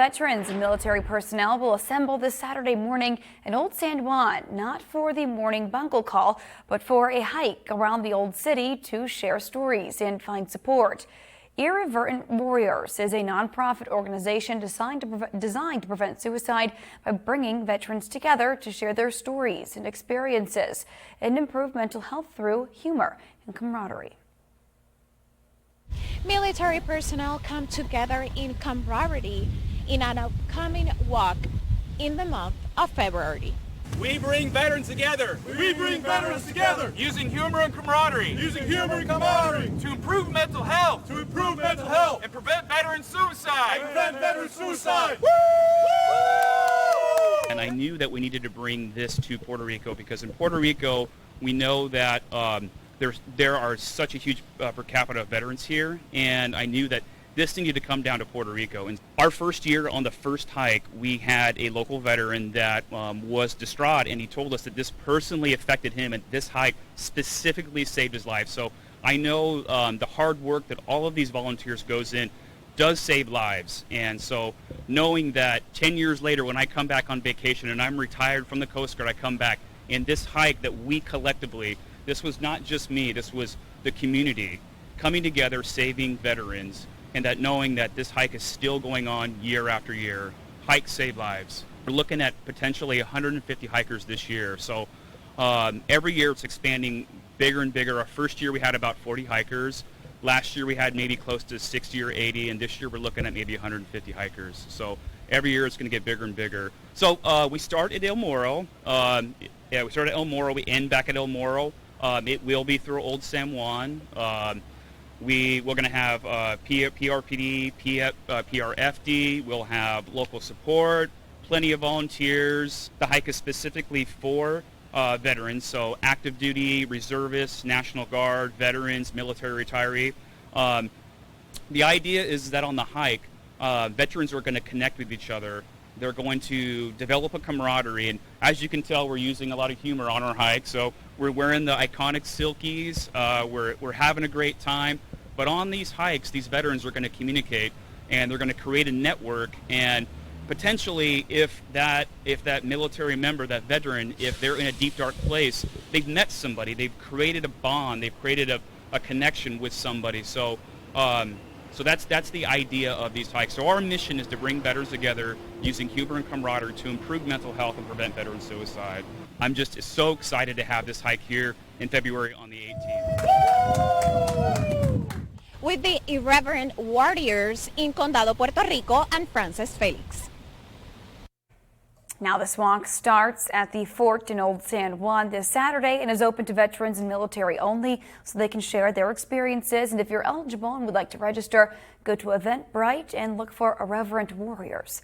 Veterans and military personnel will assemble this Saturday morning in Old San Juan, not for the morning bungle call, but for a hike around the old city to share stories and find support. Irreverent Warriors is a nonprofit organization designed to prevent suicide by bringing veterans together to share their stories and experiences and improve mental health through humor and camaraderie. Military personnel come together in camaraderie in an upcoming walk in the month of February. We bring veterans together. We bring veterans together. Using humor and camaraderie. Using humor and camaraderie. To improve mental health. To improve mental health. And prevent veteran suicide. And prevent veteran suicide. Woo! And I knew that we needed to bring this to Puerto Rico because in Puerto Rico, we know that there are such a huge per capita veterans here, and I knew that this needed to come down to Puerto Rico. And our first year on the first hike, we had a local veteran that was distraught, and he told us that this personally affected him, and this hike specifically saved his life. So I know the hard work that all of these volunteers goes in does save lives. And so knowing that 10 years later when I come back on vacation and I'm retired from the Coast Guard, I come back, and this hike that we collectively, this was not just me, this was the community coming together, saving veterans, and that knowing that this hike is still going on year after year. Hikes save lives. We're looking at potentially 150 hikers this year. So every year it's expanding bigger and bigger. Our first year we had about 40 hikers. Last year we had maybe close to 60 or 80, and this year we're looking at maybe 150 hikers. So every year it's going to get bigger and bigger. So we start at El Morro. We start at El Morro. We end back at El Morro. It will be through Old San Juan. We're going to have PRPD, PRFD. We'll have local support, plenty of volunteers. The hike is specifically for veterans, so active duty, reservists, National Guard, veterans, military retiree. The idea is that on the hike, veterans are going to connect with each other. They're going to develop a camaraderie, and as you can tell, we're using a lot of humor on our hike. So we're wearing the iconic silkies. We're having a great time. But on these hikes, these veterans are going to communicate, and they're going to create a network. And potentially, if that military member, that veteran, if they're in a deep, dark place, they've met somebody, they've created a bond, they've created a connection with somebody. So that's the idea of these hikes. So our mission is to bring veterans together using humor and camaraderie to improve mental health and prevent veteran suicide. I'm just so excited to have this hike here in February on the 18th. With the Irreverent Warriors in Condado, Puerto Rico, and Frances Felix. Now this walk starts at the fort in Old San Juan this Saturday and is open to veterans and military only, so they can share their experiences. And if you're eligible and would like to register, go to Eventbrite and look for Irreverent Warriors.